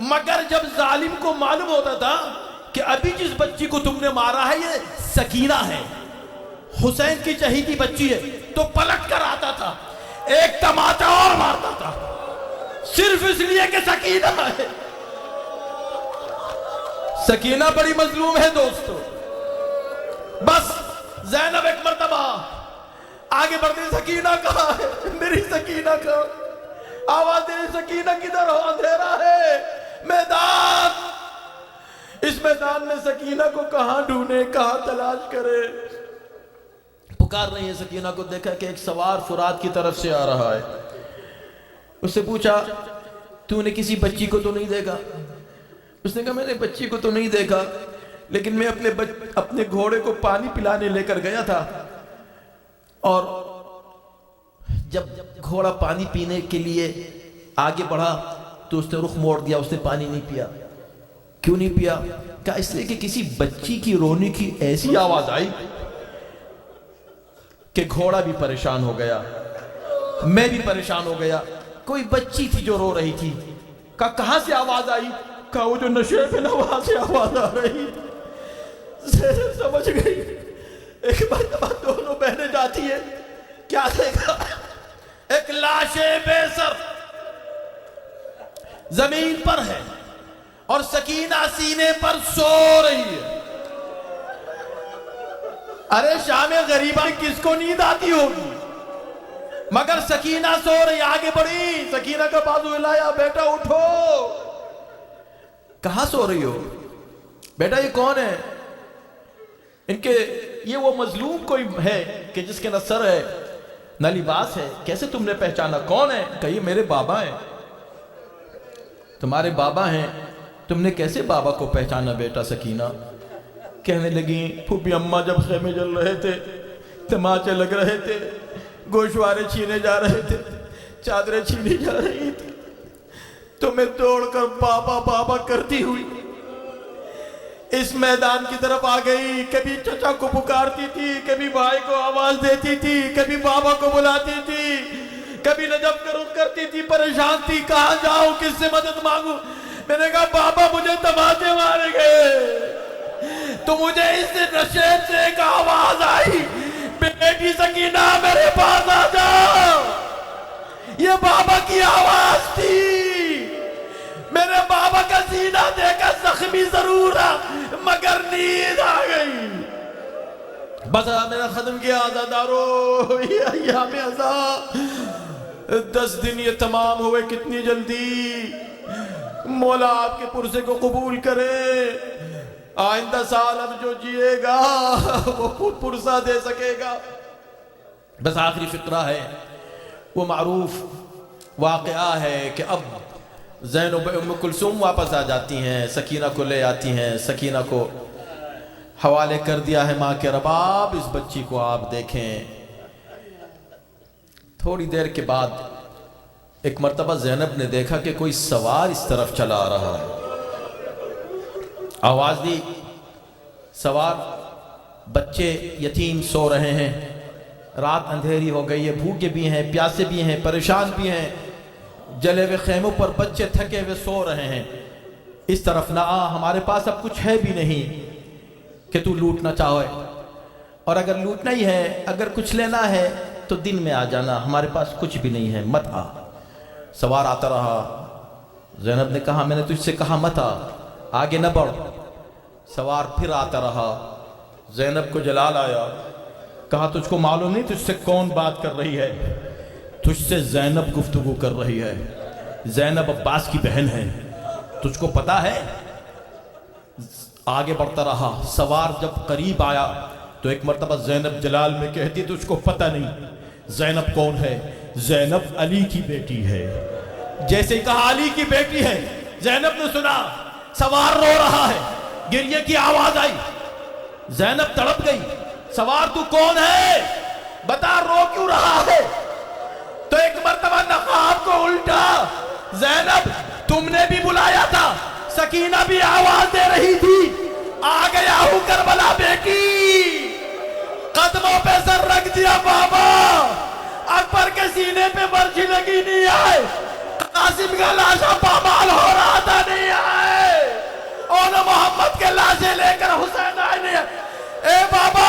مگر جب ظالم کو معلوم ہوتا تھا کہ ابھی جس بچی کو تم نے مارا ہے یہ سکینہ ہے، حسین کی چہیتی بچی ہے، تو پلٹ کر آتا تھا، ایک تماچا اور مارتا تھا، صرف اس لیے کہ سکینہ ہے۔ سکینہ بڑی مظلوم ہے دوستو۔ بس زینب ایک مرتبہ آگے بڑھتے، سکینہ کہاں ہے، میری سکینہ کہاں، آواز دے سکینہ کدھر ہو، اندھیرا ہے میدان، اس میدان میں سکینہ کو کہاں ڈھونڈے، کہاں تلاش کرے۔ پکار رہی ہے سکینہ کو، دیکھا کہ ایک سوار فرات کی طرف سے آ رہا ہے، اس سے پوچھا تو نے کسی بچی کو تو نہیں دیکھا؟ اس نے کہا میں نے بچی کو تو نہیں دیکھا، لیکن میں اپنے گھوڑے کو پانی پلانے لے کر گیا تھا، اور جب گھوڑا پانی پینے کے لیے آگے بڑھا تو اس نے رخ موڑ دیا، اس نے پانی نہیں پیا۔ کیوں نہیں پیا؟ کہا اس لیے کہ کسی بچی کی رونے کی ایسی آواز آئی کہ گھوڑا بھی پریشان ہو گیا۔ میں بھی پریشان ہو گیا. کوئی بچی تھی جو رو رہی تھی. کہا کہاں سے آواز آئی؟ کہا وہ جو نشے پہ نا وہاں سے آواز آ رہی. زینب سمجھ گئی. ایک مرتبہ دونوں بہنیں جاتی ہیں, کیا دیکھا؟ ایک لاش بے سر زمین پر ہے اور سکینہ سینے پر سو رہی ہے. ارے شام غریبہ کس کو نیند آتی ہوگی, مگر سکینہ سو رہی. آگے بڑھی, سکینہ کا بازو ہلایا, بیٹا اٹھو. کہاں سو رہی ہو؟ بیٹا یہ کون ہے؟ ان کے یہ وہ مظلوم کوئی ہے کہ جس کے نہ سر ہے نہ لباس ہے. کیسے تم نے پہچانا؟ کون ہے؟ کہیے میرے بابا ہیں. تمہارے بابا ہیں؟ تم نے کیسے بابا کو پہچانا بیٹا سکینہ؟ کہنے لگی پھوپھی اماں جب خیمے جل رہے تھے, تماچے لگ رہے تھے, گوشوارے چھینے جا رہے تھے, چادریں چھینی جا رہی تھی, تو میں دوڑ کر بابا بابا کرتی ہوئی اس میدان کی طرف آ گئی. کبھی چچا کو پکارتی تھی, کبھی بھائی کو آواز دیتی تھی, کبھی بابا کو بلاتی تھی, کبھی نجف کا رخ کرتی تھی. پریشان تھی, کہاں جاؤں, کس سے مدد مانگوں. میں نے کہا بابا مجھے تماچے مارے گئے. تو مجھے اس نشیب سے ایک آواز آئی, بیٹی سکینہ میرے پاس آ جاؤ. یہ بابا کی آواز تھی. میرے بابا کا سینہ دیکھا زخمی ضرور ہے مگر نیند آ گئی. بس میرا ختم کیا. آزادارو یہ ایام عزا 10 دن یہ تمام ہوئے کتنی جلدی. مولا آپ کے پرسے کو قبول کرے. آئندہ سال اب جو جیے گا وہ پرسہ دے سکے گا. بس آخری فقرہ ہے, وہ معروف واقعہ ہے کہ اب زینب ام کلثوم واپس آ جاتی ہیں, سکینہ کو لے آتی ہیں. سکینہ کو حوالے کر دیا ہے ماں کے رباب, اس بچی کو آپ دیکھیں. تھوڑی دیر کے بعد ایک مرتبہ زینب نے دیکھا کہ کوئی سوار اس طرف چلا آ رہا ہے. آواز دی, سوار بچے یتیم سو رہے ہیں, رات اندھیری ہو گئی ہے, بھوکے بھی ہیں, پیاسے بھی ہیں, پریشان بھی ہیں. جلے ہوئے خیموں پر بچے تھکے ہوئے سو رہے ہیں. اس طرف نہ آ, ہمارے پاس اب کچھ ہے بھی نہیں کہ تو لوٹنا چاہے, اور اگر لوٹنا ہی ہے, اگر کچھ لینا ہے تو دن میں آ جانا, ہمارے پاس کچھ بھی نہیں ہے, مت آ. سوار آتا رہا. زینب نے کہا میں نے تجھ سے کہا مت آ, آگے نہ بڑھ. سوار پھر آتا رہا. زینب کو جلال آیا, کہا تجھ کو معلوم نہیں تجھ سے کون بات کر رہی ہے؟ تجھ سے زینب گفتگو کر رہی ہے. زینب عباس کی بہن ہے, تجھ کو پتا ہے؟ آگے بڑھتا رہا. سوار جب قریب آیا تو ایک مرتبہ زینب جلال میں کہتی تجھ کو پتہ نہیں زینب کون ہے؟ زینب علی کی بیٹی ہے. جیسے کہا علی کی بیٹی ہے, زینب نے سنا سوار رو رہا ہے, گریے کی آواز آئی. زینب تڑپ گئی, سوار تو کون ہے, بتا رو کیوں رہا ہے؟ تو ایک مرتبہ نقاب کو الٹا, زینب تم نے بھی بلایا تھا, سکینہ بھی آواز دے رہی تھی, آ گیا ہوں کربلا بیٹی. قدموں پہ سر رکھ دیا بابا, اکبر کے سینے پہ برچھی لگی نہیں آئے, قاسم کا لاشا پامال ہو رہا تھا نہیں آئے, اور محمد کے لاشے لے کر حسین آئے نہیں آئے. اے بابا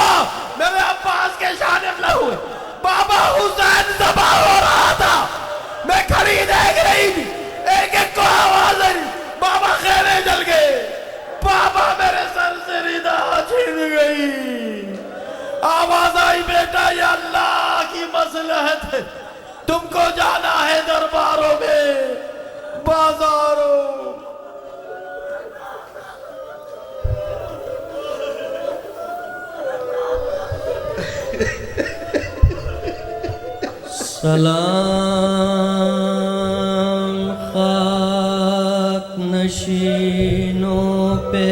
میرے عباس کے شان افلا ہوئے, بابا حسین ذبح ہو رہا تھا, میں کھڑی دیکھ رہی تھی, ایک ایک کو آواز آئی, بابا خیرے جل گئے, بابا میرے سر سے ردا چھین گئی. آواز آئی بیٹا یہ اللہ کی مصلحت ہے, تم کو جانا ہے درباروں میں, بازاروں.
سلام خاک نشینوں پہ,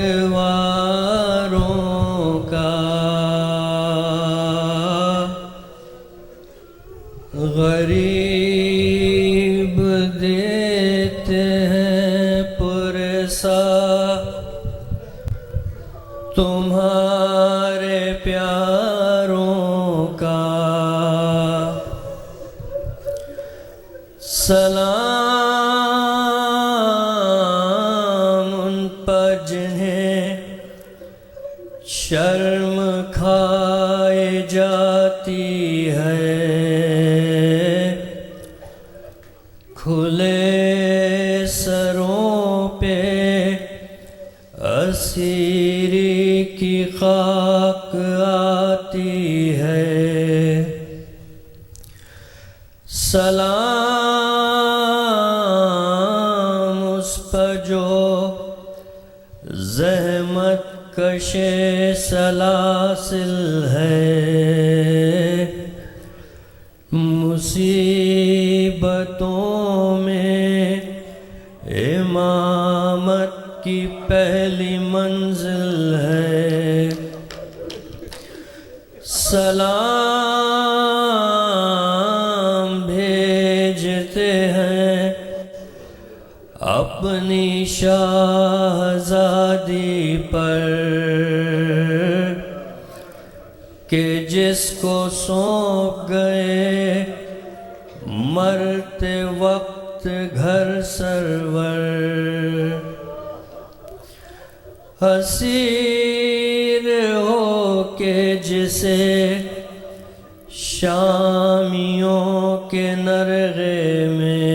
سوگواروں کا, غریب دیتے ہیں پرسا تمہارے پیاروں کا سلام ان پر جنہیں شرم کھائے جاتی ہے کھلے سروں پہ اسیری کی خاک آتی ہے سلام اس پر جو زحمت کش سلاسل ہے مصیبتوں میں امامت کی پہلی منزل ہے سلام بھیجتے ہیں اپنی شہزادی پر کہ جس کو سونپ گئے مرتے وقت گھر سرور اسیر ہو کے جسے شامیوں کے نرغے میں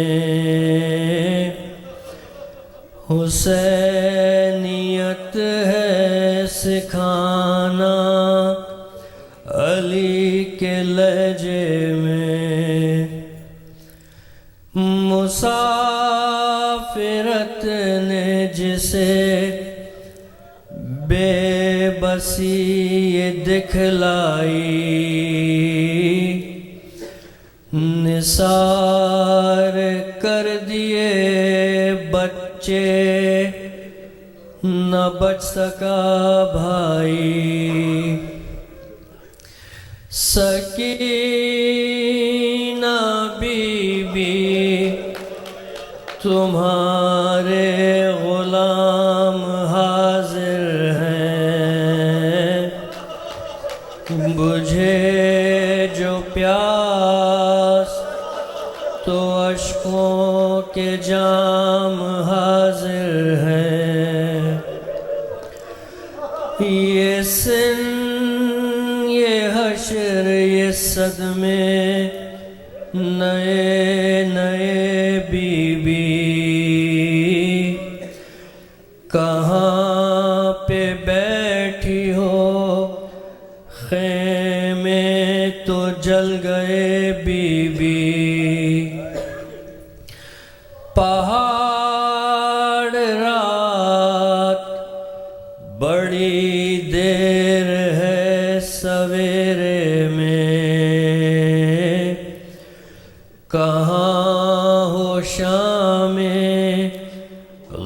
حسینیت ہے سکھانا علی کے لہجے میں مسافرت نے جسے بے بسی یہ دکھلائی نثار کر دیے بچے نہ بچ سکا بھائی سکینہ بی بی تمہارے غلام حاضر ہیں بجھے جو پیاس تو اشکوں کے جام حاضر ہیں یہ سن یہ حشر یہ صدمے نئے نئے بی بی کہاں پہ بیٹھی ہو خیمے تو جل گئے بی بی پہاڑ رات بڑی دیر ہے سویرے میں کہاں ہو شام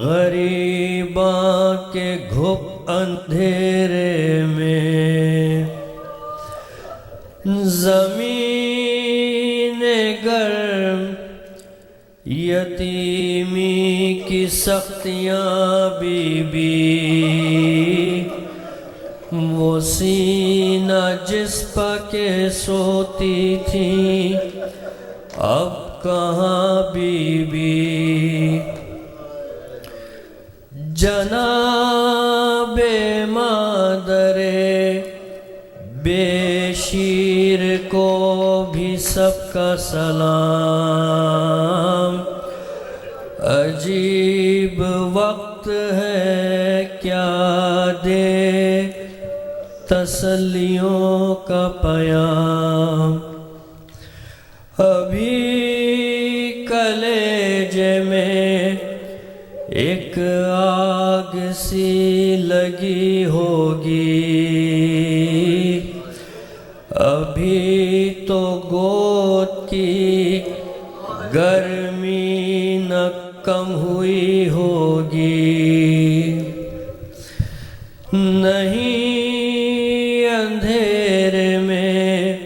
غریباں کے گھپ اندھیرے میں زمین گرم یتیمی کی سختیاں بی بی وہ سینہ جس پر کے سوتی تھی اب کہاں بی بی جناب مادر بے شیر کو بھی سب کا سلام عجیب وقت ہے کیا دے تسلیوں کا پیام ابھی کلیجے میں ایک آگ سی لگی ہوگی ابھی تو گود کی گرمی نہ کم ہوئی ہوگی نہیں اندھیرے میں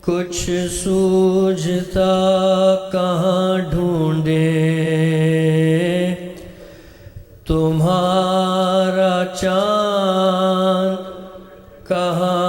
کچھ سوجھتا کہاں ڈھونڈے تمہارا چاند کہاں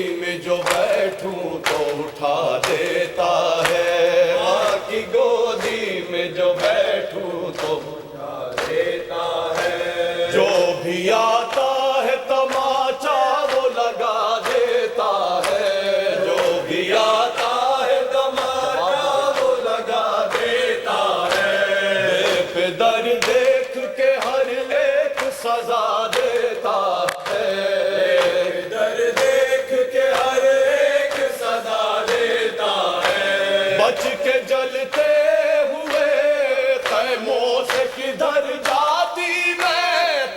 بھی آتا ہے تماچا وہ لگا دیتا ہے، جو بھی آتا ہے تماچا وہ لگا دیتا ہے، بے در دیکھ کے ہر ایک سزا دیتا ہے، در دیکھ کے ہر ایک سزا دیتا ہے، بچ کے جلتے ہوئے خیموں سے کدھر جاتی میں،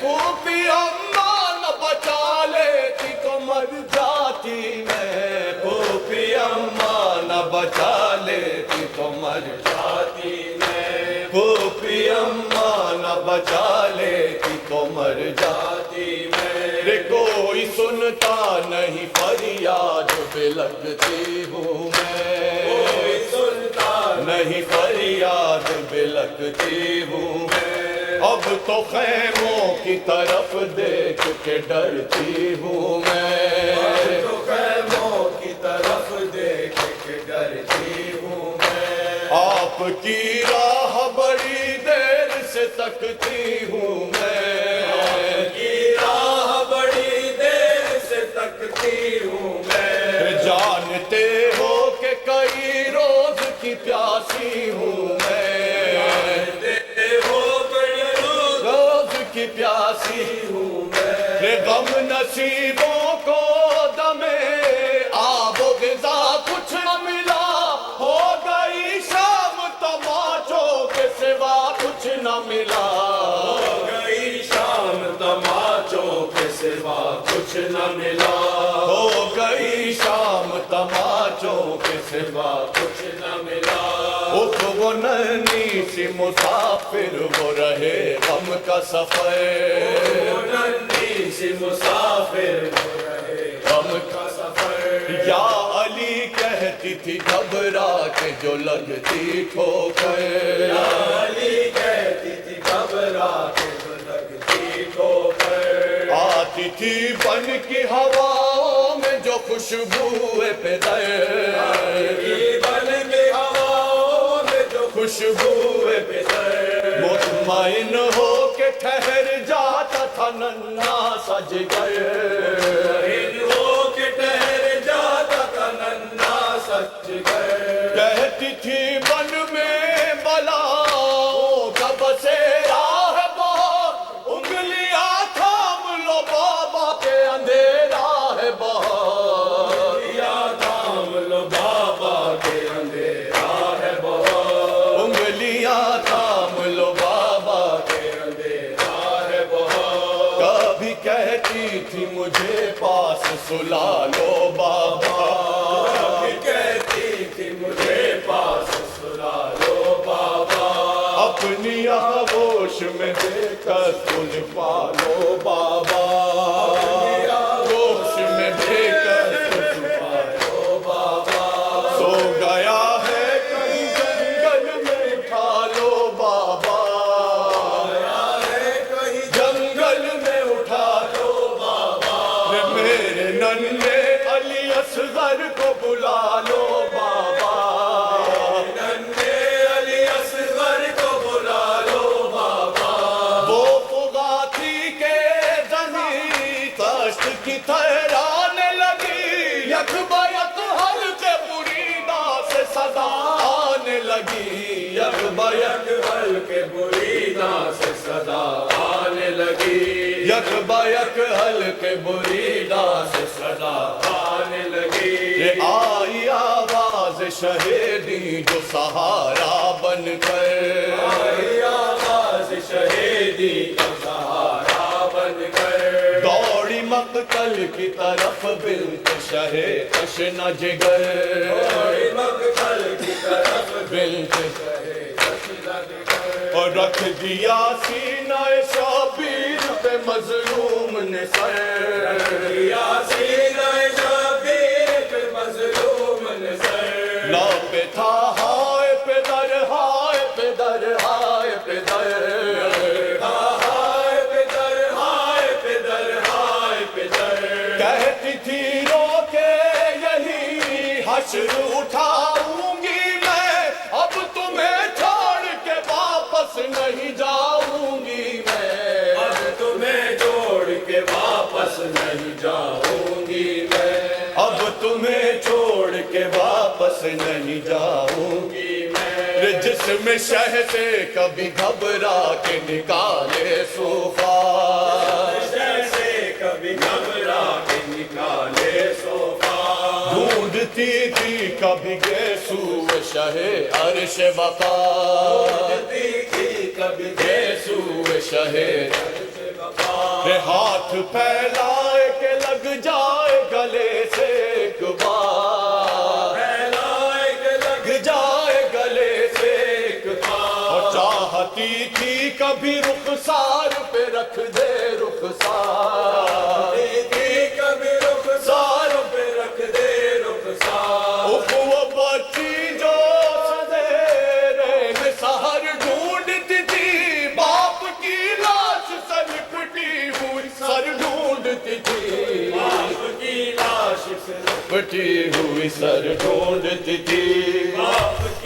پھوپھی اماں نہ بچا لیتی تو مر جاتی میں، پھوپھی اماں نہ بچا لیتی تو مر جاتی میں، پھوپھی اماں نہ بچا لیتی تو مر جاتی میں، کوئی سنتا نہیں فریاد بلکتی ہوں میں، کوئی سنتا نہیں فریاد بلکتی ہوں میں، اب تو خیموں کی طرف دیکھ کے ڈرتی ہوں میں، اب تو خیموں کی طرف دیکھ کے ڈرتی ہوں میں، آپ کی راہ بڑی دیر سے تکتی ہوں میں، آپ کی راہ بڑی دیر سے تکتی ہوں میں، جانتے ہو کہ کئی روز کی پیاسی ہوں میں، جانتے ہو کئی روز کی پیاسی ہوں میں، غم نصیبوں کو دمے آب و غذا کچھ نہ ملا، ہو گئی شام تماچوں کے سوا کچھ نہ ملا، ہو گئی شام تماچوں کے سوا کچھ نہ ملا، ہو گئی شام تماچوں کے سوا کچھ نہ ملا، اف وہ ننھی سی مسافر وہ رہے غم کا سفر، وہ ننھی سی مسافر وہ رہے غم کا سفر، یا علی کہتی تھی گھبرا کے جو لگتی ٹھوکر، یا علی کہتی تھی گھبرا کے جو لگتی ٹھوکر، آتی تھی بن کی ہواؤں میں جو خوشبو پدر، آتی تھی بن کی ہواؤں میں جو خوشبو پدر، مطمئن ہو کے ٹھہر جاتا تھا ننھا سا جگر، مطمئن ہو کے ٹھہر جاتا تھا ننھا سا جگر، کہتی تھی بن میں بلاؤں کا بسیرا ہے بہت، انگلیاں تھام لو بابا کے اندھیرا ہے بہت، انگلیاں تھام لو بابا کے اندھیرا ہے بہت، انگلیاں تھام لو بابا کے اندھیرا ہے بہت، کبھی کہتی تھی مجھے پاس سلا لو بابا، کبھی کہتی تھی مجھے پاس سلا لو بابا، اپنی آغوش میں دے کر سن پالو بابا، اپنی آغوش میں دے کر سن پالو بابا، سو گیا ہے کہیں جنگل میں اٹھا لو بابا، گیا ہے کہیں جنگل میں اٹھا لو بابا، میرے ننھے علی اصغر کو بلا لو بابا، ننھے علی اصغر کو بلا لو بابا، وہ فغاتی کے زمین تشت کی تھرانے لگی، یک بیک حلقے بریدہ سے صدا آنے لگی، یک بیک حلقے بریدہ سے صدا آنے لگی، یک بیک حلقے بریدہ سے صدا آنے لگی، یہ آئی آواز شہیدی جو سہارا بن کر، آئی آواز شہیدی جو سہارا بن کر، دوڑی مقتل کی طرف بنت شہ تشنہ جگر، دوڑی مقتل کی طرف بنت شہ تشنہ جگر، اور رکھ دیا سینہ شبیر پہ مظلوم نے سر، رکھ دیا سینہ شبیر پہ مظلوم نے سر، لا پہ تھا ہائے پہ در، ہائے پہ در، ہائے پہ در، ہائے پہ در، ہائے پہ در، ہائے پہ در، کہتی تھی رو کے یہی حشر اٹھاؤں گی میں، اب تمہیں چھوڑ کے واپس نہیں جاؤں گی میں، اب تمہیں چھوڑ جاؤں گی میں جسم شہ سے کبھی گھبرا کے نکالے صوفا کبھی گھبرا کے نکالے صوفا ڈھونڈتی تھی کبھی گیسو شہ عرش بقا کبھی گیسو شہ ہاتھ پھیلائے کہ لگ جائے گلے سے ایک بار پھیلائے کہ لگ جائے گلے سے ایک بار اور چاہتی تھی کبھی رخسار پہ رکھ دے رخسار کبھی رخسار پہ رکھ دے رخسار وہ بچی جو سدیرے میں سحر ڈھونڈتی تھی باپ کی لاش سر پٹی ہوئی سر ڈھونڈتی تھی باپ کی لاش سر پٹی ہوئی سر ڈھونڈتی تھی باپ